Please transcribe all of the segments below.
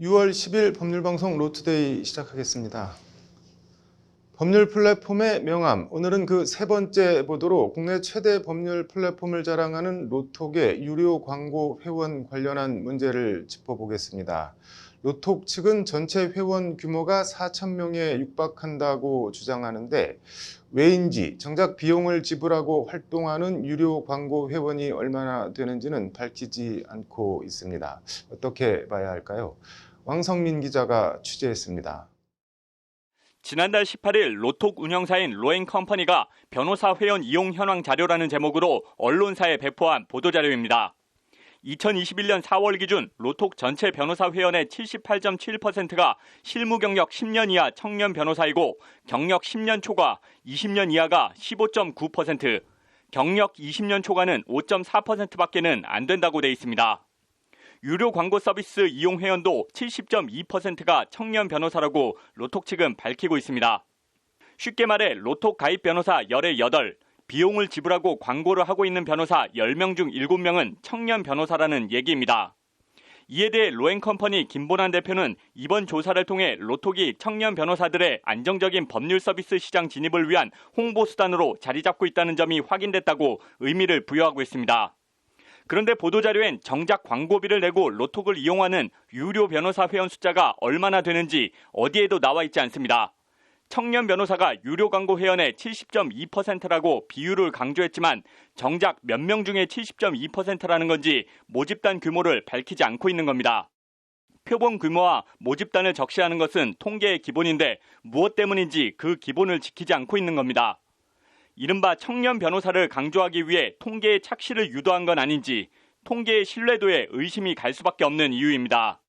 6월 10일 법률방송 로투데이 시작하겠습니다. 법률 플랫폼의 명함, 오늘은 그 세 번째 보도로 국내 최대 법률 플랫폼을 자랑하는 로톡의 유료 광고 회원 관련한 문제를 짚어보겠습니다. 로톡 측은 전체 회원 규모가 4,000명에 육박한다고 주장하는데 왜인지 정작 비용을 지불하고 활동하는 유료 광고 회원이 얼마나 되는지는 밝히지 않고 있습니다. 어떻게 봐야 할까요? 왕성민 기자가 취재했습니다. 지난달 18일 로톡 운영사인 로엔컴퍼니가 변호사 회원 이용 현황 자료라는 제목으로 언론사에 배포한 보도자료입니다. 2021년 4월 기준 로톡 전체 변호사 회원의 78.7%가 실무 경력 10년 이하 청년 변호사이고 경력 10년 초과, 20년 이하가 15.9%, 경력 20년 초과는 5.4%밖에는 안 된다고 돼 있습니다. 유료 광고 서비스 이용 회원도 70.2%가 청년 변호사라고 로톡 측은 밝히고 있습니다. 쉽게 말해 로톡 가입 변호사 18, 비용을 지불하고 광고를 하고 있는 변호사 10명 중 7명은 청년 변호사라는 얘기입니다. 이에 대해 로엔컴퍼니 김보란 대표는 이번 조사를 통해 로톡이 청년 변호사들의 안정적인 법률 서비스 시장 진입을 위한 홍보 수단으로 자리 잡고 있다는 점이 확인됐다고 의미를 부여하고 있습니다. 그런데 보도자료엔 정작 광고비를 내고 로톡을 이용하는 유료 변호사 회원 숫자가 얼마나 되는지 어디에도 나와 있지 않습니다. 청년 변호사가 유료 광고 회원의 70.2%라고 비율을 강조했지만 정작 몇 명 중에 70.2%라는 건지 모집단 규모를 밝히지 않고 있는 겁니다. 표본 규모와 모집단을 적시하는 것은 통계의 기본인데 무엇 때문인지 그 기본을 지키지 않고 있는 겁니다. 이른바 청년 변호사를 강조하기 위해 통계의 착시를 유도한 건 아닌지 통계의 신뢰도에 의심이 갈 수밖에 없는 이유입니다.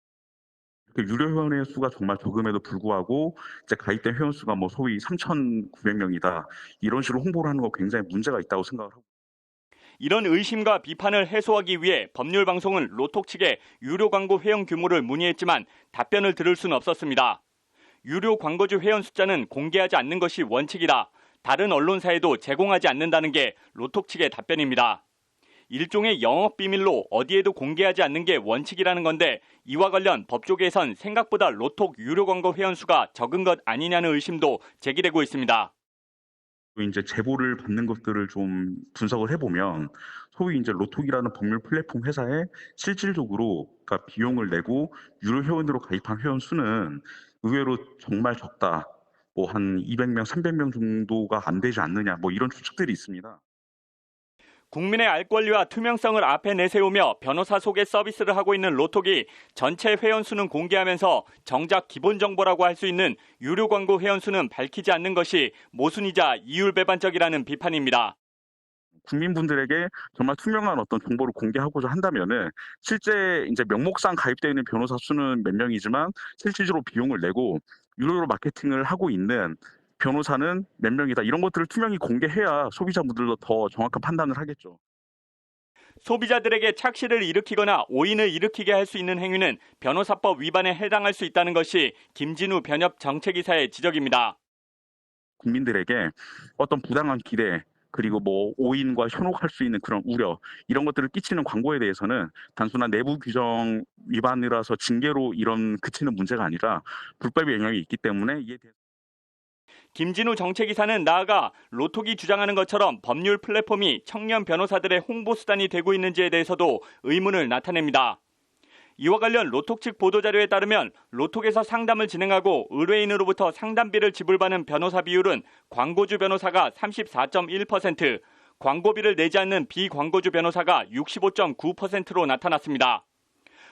유료 회원의 수가 정말 적음에도 불구하고 이제 가입된 회원 수가 소위 3,900명이다. 이런 식으로 홍보를 하는 거 굉장히 문제가 있다고 생각을 하고. 이런 의심과 비판을 해소하기 위해 법률방송은 로톡 측에 유료 광고 회원 규모를 문의했지만 답변을 들을 수는 없었습니다. 유료 광고주 회원 숫자는 공개하지 않는 것이 원칙이다. 다른 언론사에도 제공하지 않는다는 게 로톡 측의 답변입니다. 일종의 영업비밀로 어디에도 공개하지 않는 게 원칙이라는 건데 이와 관련 법조계에선 생각보다 로톡 유료 광고 회원 수가 적은 것 아니냐는 의심도 제기되고 있습니다. 이제 제보를 받는 것들을 좀 분석을 해보면 소위 이제 로톡이라는 법률 플랫폼 회사에 실질적으로 그러니까 비용을 내고 유료 회원으로 가입한 회원 수는 의외로 정말 적다. 한 200명, 300명 정도가 안 되지 않느냐, 이런 추측들이 있습니다. 국민의 알 권리와 투명성을 앞에 내세우며 변호사 소개 서비스를 하고 있는 로톡이 전체 회원 수는 공개하면서 정작 기본 정보라고 할 수 있는 유료 광고 회원 수는 밝히지 않는 것이 모순이자 이율배반적이라는 비판입니다. 국민분들에게 정말 투명한 어떤 정보를 공개하고자 한다면은 실제 이제 명목상 가입되어 있는 변호사 수는 몇 명이지만 실질적으로 비용을 내고 유료로 마케팅을 하고 있는 변호사는 몇 명이다. 이런 것들을 투명히 공개해야 소비자분들도 더 정확한 판단을 하겠죠. 소비자들에게 착시를 일으키거나 오인을 일으키게 할 수 있는 행위는 변호사법 위반에 해당할 수 있다는 것이 김진우 변협 정책이사의 지적입니다. 국민들에게 어떤 부당한 기대 그리고 오인과 현혹할 수 있는 그런 우려 이런 것들을 끼치는 광고에 대해서는 단순한 내부 규정 위반이라서 징계로 이런 그치는 문제가 아니라 불법의 영향이 있기 때문에 이에 대해서 김진우 정책이사는 나아가 로톡이 주장하는 것처럼 법률 플랫폼이 청년 변호사들의 홍보 수단이 되고 있는지에 대해서도 의문을 나타냅니다. 이와 관련 로톡 측 보도자료에 따르면 로톡에서 상담을 진행하고 의뢰인으로부터 상담비를 지불받는 변호사 비율은 광고주 변호사가 34.1%, 광고비를 내지 않는 비광고주 변호사가 65.9%로 나타났습니다.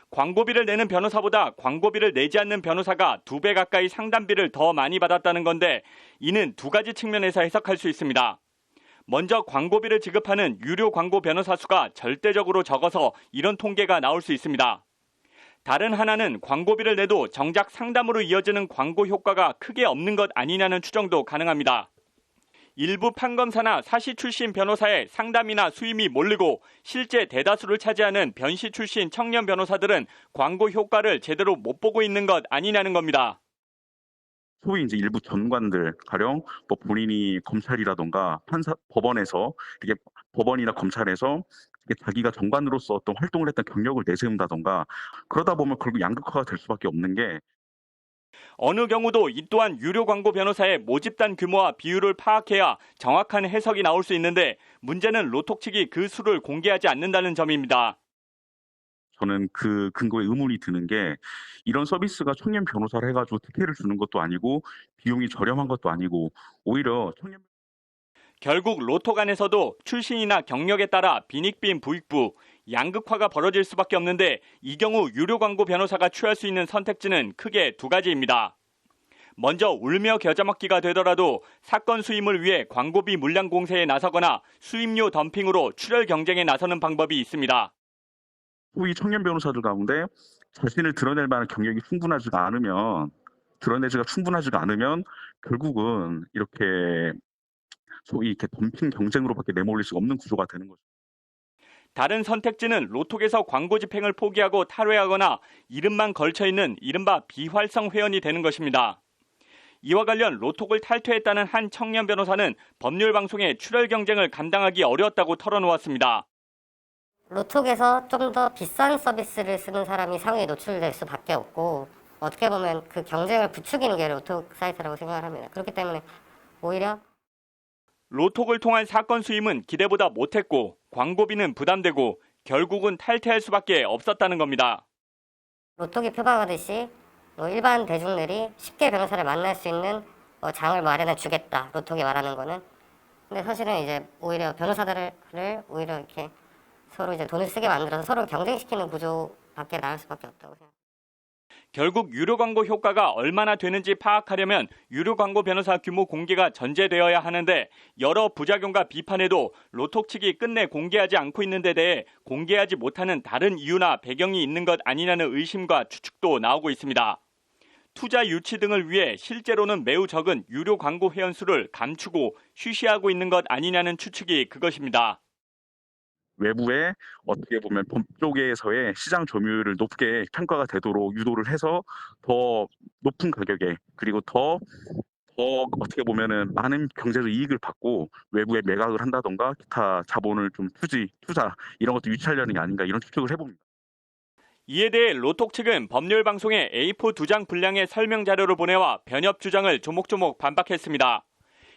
광고비를 내는 변호사보다 광고비를 내지 않는 변호사가 2배 가까이 상담비를 더 많이 받았다는 건데 이는 두 가지 측면에서 해석할 수 있습니다. 먼저 광고비를 지급하는 유료 광고 변호사 수가 절대적으로 적어서 이런 통계가 나올 수 있습니다. 다른 하나는 광고비를 내도 정작 상담으로 이어지는 광고 효과가 크게 없는 것 아니냐는 추정도 가능합니다. 일부 판검사나 사시 출신 변호사의 상담이나 수임이 몰리고 실제 대다수를 차지하는 변시 출신 청년 변호사들은 광고 효과를 제대로 못 보고 있는 것 아니냐는 겁니다. 소위 이제 일부 전관들 가령 본인이 검찰이라던가 판사 법원에서 이렇게 법원이나 검찰에서 자기가 정관으로서 어떤 활동을 했던 경력을 내세운다던가 그러다 보면 결국 양극화가 될 수밖에 없는 게 어느 경우도 이 또한 유료 광고 변호사의 모집단 규모와 비율을 파악해야 정확한 해석이 나올 수 있는데 문제는 로톡 측이 그 수를 공개하지 않는다는 점입니다. 저는 그 근거에 의문이 드는 게 이런 서비스가 청년 변호사를 해가지고 특혜를 주는 것도 아니고 비용이 저렴한 것도 아니고 오히려 청년 결국 로톡 안에서도 출신이나 경력에 따라 빈익빈 부익부, 양극화가 벌어질 수밖에 없는데 이 경우 유료 광고 변호사가 취할 수 있는 선택지는 크게 두 가지입니다. 먼저 울며 겨자 먹기가 되더라도 사건 수임을 위해 광고비 물량 공세에 나서거나 수임료 덤핑으로 출혈 경쟁에 나서는 방법이 있습니다. 소위 청년 변호사들 가운데 자신을 드러낼 만한 경력이 충분하지가 않으면 결국은 이렇게 소위 이렇게 덤핑 경쟁으로밖에 내몰릴 수가 없는 구조가 되는 거죠. 다른 선택지는 로톡에서 광고 집행을 포기하고 탈회하거나 이름만 걸쳐있는 이른바 비활성 회원이 되는 것입니다. 이와 관련 로톡을 탈퇴했다는 한 청년 변호사는 법률 방송의 출혈 경쟁을 감당하기 어려웠다고 털어놓았습니다. 로톡에서 좀 더 비싼 서비스를 쓰는 사람이 상위에 노출될 수밖에 없고 어떻게 보면 그 경쟁을 부추기는 게 로톡 사이트라고 생각을 합니다. 그렇기 때문에 오히려 로톡을 통한 사건 수임은 기대보다 못했고 광고비는 부담되고 결국은 탈퇴할 수밖에 없었다는 겁니다. 로톡이 표방하듯이 일반 대중들이 쉽게 변호사를 만날 수 있는 장을 마련해 주겠다. 로톡이 말하는 거는. 근데 사실은 이제 오히려 변호사들을 오히려 이렇게 서로 이제 돈을 쓰게 만들어서 서로 경쟁시키는 구조밖에 나올 수밖에 없다고 생각합니다. 결국 유료 광고 효과가 얼마나 되는지 파악하려면 유료 광고 변호사 규모 공개가 전제되어야 하는데 여러 부작용과 비판에도 로톡 측이 끝내 공개하지 않고 있는 데 대해 공개하지 못하는 다른 이유나 배경이 있는 것 아니냐는 의심과 추측도 나오고 있습니다. 투자 유치 등을 위해 실제로는 매우 적은 유료 광고 회원 수를 감추고 쉬쉬하고 있는 것 아니냐는 추측이 그것입니다. 외부에 어떻게 보면 법조계에서의 시장 점유율을 높게 평가가 되도록 유도를 해서 더 높은 가격에 그리고 더 어떻게 보면은 많은 경제적 이익을 받고 외부에 매각을 한다던가 기타 자본을 좀 투자 이런 것도 유치하려는 게 아닌가 이런 추측을 해봅니다. 이에 대해 로톡 측은 법률 방송에 A4 2장 분량의 설명 자료를 보내와 변협 주장을 조목조목 반박했습니다.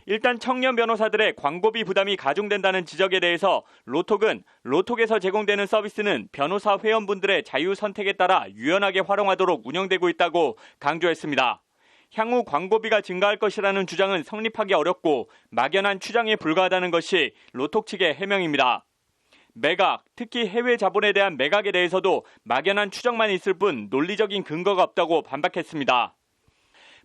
일단 청년 변호사들의 광고비 부담이 가중된다는 지적에 대해서 로톡은 로톡에서 제공되는 서비스는 변호사 회원분들의 자유 선택에 따라 유연하게 활용하도록 운영되고 있다고 강조했습니다. 향후 광고비가 증가할 것이라는 주장은 성립하기 어렵고 막연한 추정에 불과하다는 것이 로톡 측의 해명입니다. 매각, 특히 해외 자본에 대한 매각에 대해서도 막연한 추정만 있을 뿐 논리적인 근거가 없다고 반박했습니다.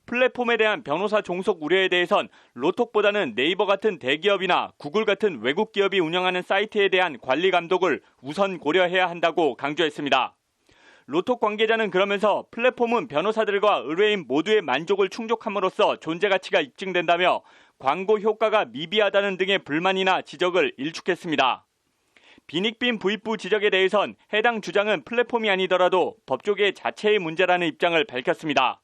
플랫폼에 대한 변호사 종속 우려에 대해선 로톡보다는 네이버 같은 대기업이나 구글 같은 외국 기업이 운영하는 사이트에 대한 관리 감독을 우선 고려해야 한다고 강조했습니다. 로톡 관계자는 그러면서 플랫폼은 변호사들과 의뢰인 모두의 만족을 충족함으로써 존재 가치가 입증된다며 광고 효과가 미비하다는 등의 불만이나 지적을 일축했습니다. 빈익빈 부익부 지적에 대해선 해당 주장은 플랫폼이 아니더라도 법조계 자체의 문제라는 입장을 밝혔습니다.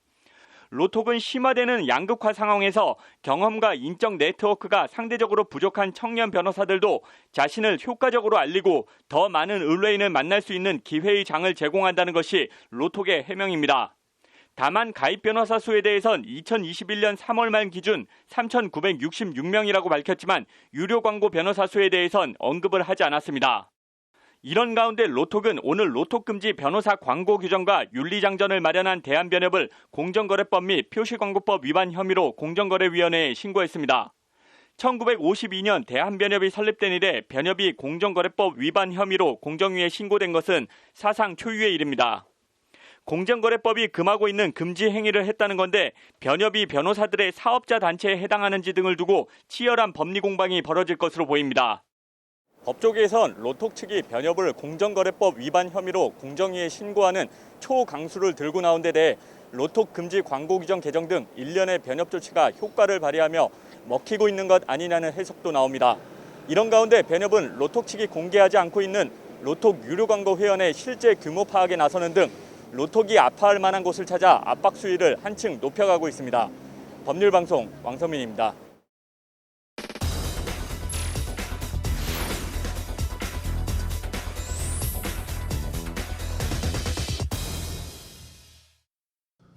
로톡은 심화되는 양극화 상황에서 경험과 인적 네트워크가 상대적으로 부족한 청년 변호사들도 자신을 효과적으로 알리고 더 많은 의뢰인을 만날 수 있는 기회의 장을 제공한다는 것이 로톡의 해명입니다. 다만 가입 변호사 수에 대해선 2021년 3월 말 기준 3,966명이라고 밝혔지만 유료 광고 변호사 수에 대해선 언급을 하지 않았습니다. 이런 가운데 로톡은 오늘 로톡 금지 변호사 광고 규정과 윤리장전을 마련한 대한변협을 공정거래법 및 표시광고법 위반 혐의로 공정거래위원회에 신고했습니다. 1952년 대한변협이 설립된 이래 변협이 공정거래법 위반 혐의로 공정위에 신고된 것은 사상 초유의 일입니다. 공정거래법이 금하고 있는 금지 행위를 했다는 건데 변협이 변호사들의 사업자 단체에 해당하는지 등을 두고 치열한 법리 공방이 벌어질 것으로 보입니다. 법조계에선 로톡 측이 변협을 공정거래법 위반 혐의로 공정위에 신고하는 초강수를 들고 나온 데 대해 로톡 금지 광고 규정 개정 등 일련의 변협 조치가 효과를 발휘하며 먹히고 있는 것 아니냐는 해석도 나옵니다. 이런 가운데 변협은 로톡 측이 공개하지 않고 있는 로톡 유료 광고 회원의 실제 규모 파악에 나서는 등 로톡이 아파할 만한 곳을 찾아 압박 수위를 한층 높여가고 있습니다. 법률방송 왕서민입니다.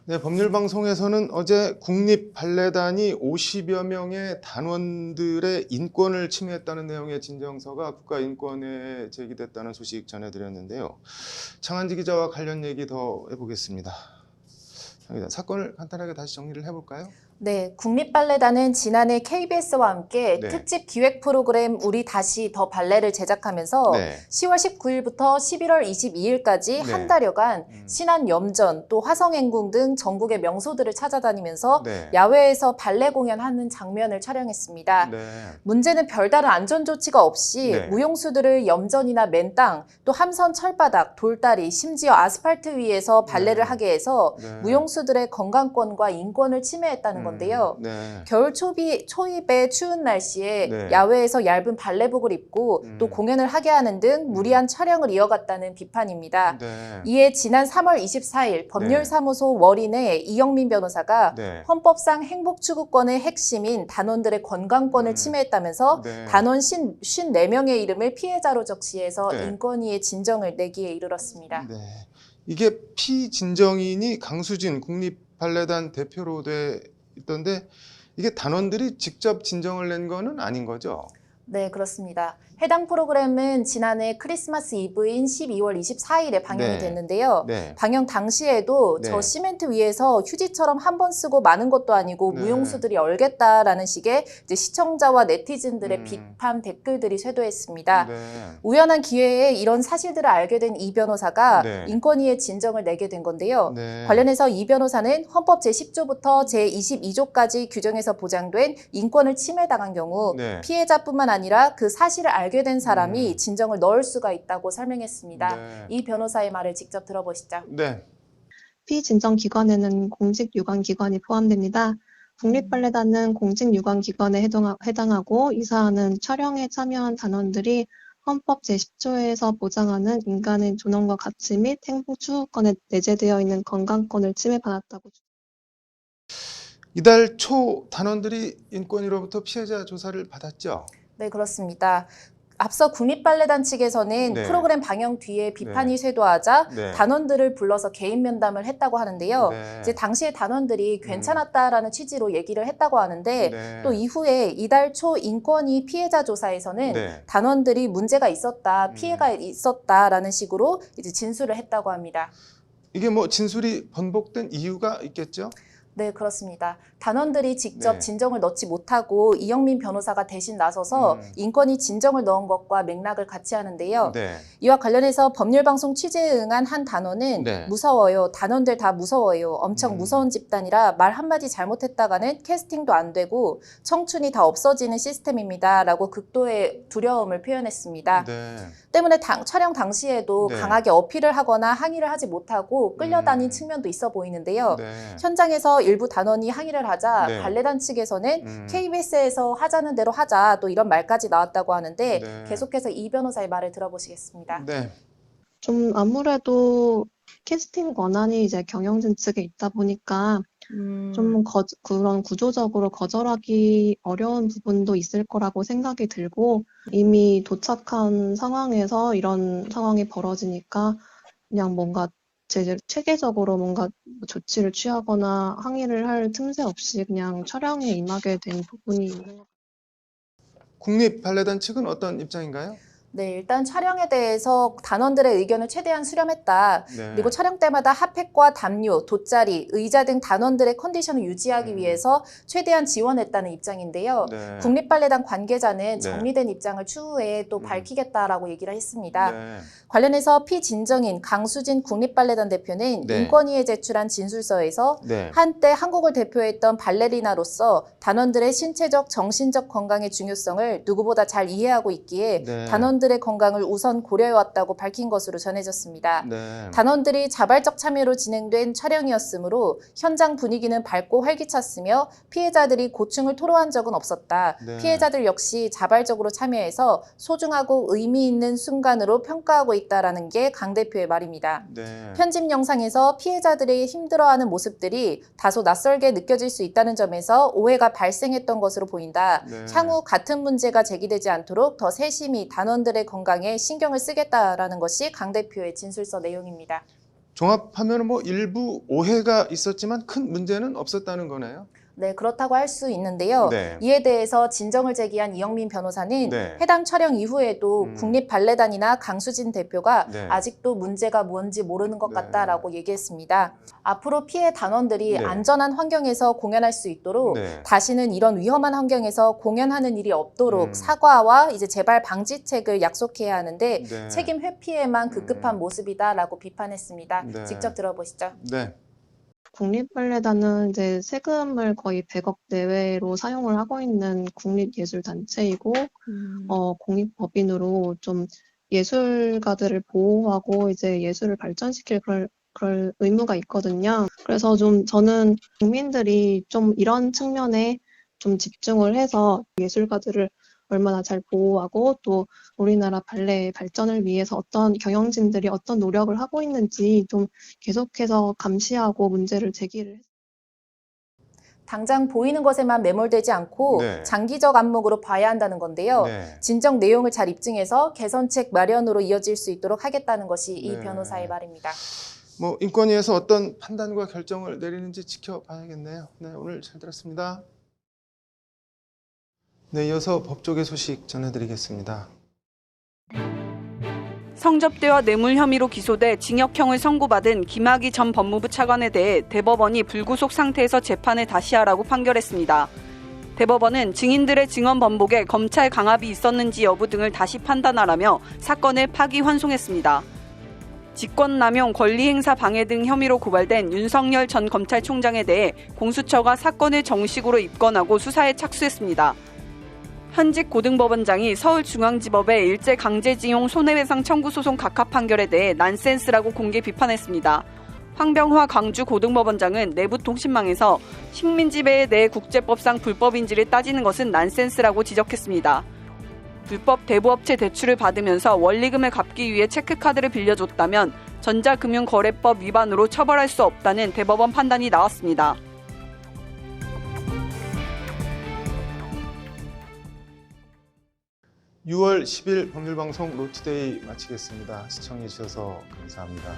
네, 법률방송에서는 어제 국립발레단이 50여 명의 단원들의 인권을 침해했다는 내용의 진정서가 국가인권회에 제기됐다는 소식 전해드렸는데요. 장한지 기자와 관련 얘기 더 해보겠습니다. 사건을 간단하게 다시 정리를 해볼까요? 네, 국립발레단은 지난해 KBS와 함께 네. 특집 기획 프로그램 우리 다시 더 발레를 제작하면서 네. 10월 19일부터 11월 22일까지 네. 한 달여간 신안 염전 또 화성행궁 등 전국의 명소들을 찾아다니면서 네. 야외에서 발레 공연하는 장면을 촬영했습니다. 네. 문제는 별다른 안전 조치가 없이 네. 무용수들을 염전이나 맨땅, 또 함선 철바닥, 돌다리, 심지어 아스팔트 위에서 발레를 네. 하게 해서 네. 무용수들의 건강권과 인권을 침해했다는 건데요. 네. 겨울 초입의 추운 날씨에 네. 야외에서 얇은 발레복을 입고 또 공연을 하게 하는 등 무리한 촬영을 이어갔다는 비판입니다. 네. 이에 지난 3월 24일 법률사무소 월인의 이영민 변호사가 네. 헌법상 행복추구권의 핵심인 단원들의 건강권을 침해했다면서 네. 단원 54명의 이름을 피해자로 적시해서 네. 인권위에 진정을 내기에 이르렀습니다. 네. 이게 피진정인이 강수진 국립발레단 대표로 돼 있던데 이게 단원들이 직접 진정을 낸 거는 아닌 거죠? 네, 그렇습니다. 해당 프로그램은 지난해 크리스마스 이브인 12월 24일에 방영이 네. 됐는데요. 네. 방영 당시에도 네. 저 시멘트 위에서 휴지처럼 한 번 쓰고 마는 것도 아니고 네. 무용수들이 얼겠다라는 식의 이제 시청자와 네티즌들의 비판 댓글들이 쇄도했습니다. 네. 우연한 기회에 이런 사실들을 알게 된 이 변호사가 네. 인권위에 진정을 내게 된 건데요. 네. 관련해서 이 변호사는 헌법 제10조부터 제22조까지 규정에서 보장된 인권을 침해당한 경우 네. 피해자뿐만 아니라 그 사실을 알게 된 사람이 진정을 넣을 수가 있다고 설명했습니다. 네. 이 변호사의 말을 직접 들어보시죠. 네. 피진정기관에는 공직유관기관이 포함됩니다. 국립발레단은 공직유관기관에 해당하고 이 사안은 촬영에 참여한 단원들이 헌법 제10조에서 보장하는 인간의 존엄과 가치 및 행복추구권에 내재되어 있는 건강권을 침해받았다고 이달 초 단원들이 인권위로부터 피해자 조사를 받았죠? 네, 그렇습니다. 앞서 국립발레단 측에서는 네. 프로그램 방영 뒤에 비판이 쇄도하자 네. 단원들을 불러서 개인 면담을 했다고 하는데요. 네. 이제 당시에 단원들이 괜찮았다라는 취지로 얘기를 했다고 하는데 네. 또 이후에 이달 초 인권위 피해자 조사에서는 네. 단원들이 문제가 있었다, 피해가 있었다라는 식으로 이제 진술을 했다고 합니다. 이게 뭐 진술이 번복된 이유가 있겠죠? 네, 그렇습니다. 단원들이 직접 네. 진정을 넣지 못하고 이영민 변호사가 대신 나서서 인권위 진정을 넣은 것과 맥락을 같이 하는데요. 네. 이와 관련해서 법률방송 취재에 응한 한 단원은 네. 무서워요. 단원들 다 무서워요. 엄청 무서운 집단이라 말 한마디 잘못했다가는 캐스팅도 안 되고 청춘이 다 없어지는 시스템입니다. 라고 극도의 두려움을 표현했습니다. 네. 때문에 촬영 당시에도 네. 강하게 어필을 하거나 항의를 하지 못하고 끌려다닌 측면도 있어 보이는데요. 네. 현장에서 일부 단원이 항의를 하자 네. 발레단 측에서는 KBS에서 하자는 대로 하자 또 이런 말까지 나왔다고 하는데 네. 계속해서 이 변호사의 말을 들어보시겠습니다. 네. 좀 아무래도 캐스팅 권한이 이제 경영진 측에 있다 보니까 좀 그런 구조적으로 거절하기 어려운 부분도 있을 거라고 생각이 들고 이미 도착한 상황에서 이런 상황이 벌어지니까 그냥 뭔가 체계적으로 뭔가 조치를 취하거나 항의를 할 틈새 없이 그냥 촬영에 임하게 된 부분이 있는 것 같아요. 국립발레단 측은 어떤 입장인가요? 네, 일단 촬영에 대해서 단원들의 의견을 최대한 수렴했다. 네. 그리고 촬영 때마다 핫팩과 담요, 돗자리, 의자 등 단원들의 컨디션을 유지하기 위해서 최대한 지원했다는 입장인데요. 네. 국립발레단 관계자는 네. 정리된 입장을 추후에 또 밝히겠다라고 얘기를 했습니다. 네. 관련해서 피진정인 강수진 국립발레단 대표는 네. 인권위에 제출한 진술서에서 네. 한때 한국을 대표했던 발레리나로서 단원들의 신체적, 정신적 건강의 중요성을 누구보다 잘 이해하고 있기에 네. 단원들의 건강을 우선 고려해왔다고 밝힌 것으로 전해졌습니다. 네. 단원들이 자발적 참여로 진행된 촬영이었으므로 현장 분위기는 밝고 활기찼으며 피해자들이 고충을 토로한 적은 없었다. 네. 피해자들 역시 자발적으로 참여해서 소중하고 의미 있는 순간으로 평가하고 있다라는 게 강 대표의 말입니다. 네. 편집 영상에서 피해자들이 힘들어하는 모습들이 다소 낯설게 느껴질 수 있다는 점에서 오해가 발생했던 것으로 보인다. 네. 향후 같은 문제가 제기되지 않도록 더 세심히 단원들의 건강에 신경을 쓰겠다라는 것이 강 대표의 진술서 내용입니다. 종합하면 뭐 일부 오해가 있었지만 큰 문제는 없었다는 거네요. 네, 그렇다고 할 수 있는데요. 네. 이에 대해서 진정을 제기한 이영민 변호사는 네. 해당 촬영 이후에도 국립발레단이나 강수진 대표가 네. 아직도 문제가 뭔지 모르는 것 네. 같다라고 얘기했습니다. 앞으로 피해 단원들이 네. 안전한 환경에서 공연할 수 있도록 네. 다시는 이런 위험한 환경에서 공연하는 일이 없도록 음. 사과와 이제 재발 방지책을 약속해야 하는데 네. 책임 회피에만 급급한 모습이다라고 비판했습니다. 네. 직접 들어보시죠. 네. 국립발레단은 이제 세금을 거의 100억 내외로 사용을 하고 있는 국립예술단체이고, 공익법인으로 좀 예술가들을 보호하고 이제 예술을 발전시킬 그럴 의무가 있거든요. 그래서 좀 저는 국민들이 좀 이런 측면에 좀 집중을 해서 예술가들을 얼마나 잘 보호하고 또 우리나라 발레의 발전을 위해서 어떤 경영진들이 어떤 노력을 하고 있는지 좀 계속해서 감시하고 문제를 제기를 당장 보이는 것에만 매몰되지 않고 네. 장기적 안목으로 봐야 한다는 건데요. 네. 진정 내용을 잘 입증해서 개선책 마련으로 이어질 수 있도록 하겠다는 것이 이 네. 변호사의 말입니다. 뭐 인권위에서 어떤 판단과 결정을 내리는지 지켜봐야겠네요. 네, 오늘 잘 들었습니다. 네, 이어서 법조계 소식 전해드리겠습니다. 성접대와 뇌물 혐의로 기소돼 징역형을 선고받은 김학의 전 법무부 차관에 대해 대법원이 불구속 상태에서 재판을 다시 하라고 판결했습니다. 대법원은 증인들의 증언 번복에 검찰 강압이 있었는지 여부 등을 다시 판단하라며 사건을 파기환송했습니다. 직권남용, 권리행사 방해 등 혐의로 고발된 윤석열 전 검찰총장에 대해 공수처가 사건을 정식으로 입건하고 수사에 착수했습니다. 현직 고등법원장이 서울중앙지법의 일제강제징용 손해배상 청구 소송 각하 판결에 대해 난센스라고 공개 비판했습니다. 황병화 강주 고등법원장은 내부통신망에서 식민지배에 대해 국제법상 불법인지를 따지는 것은 난센스라고 지적했습니다. 불법 대부업체 대출을 받으면서 원리금을 갚기 위해 체크카드를 빌려줬다면 전자금융거래법 위반으로 처벌할 수 없다는 대법원 판단이 나왔습니다. (6월 10일) 법률방송 로투데이 마치겠습니다. 시청해주셔서 감사합니다.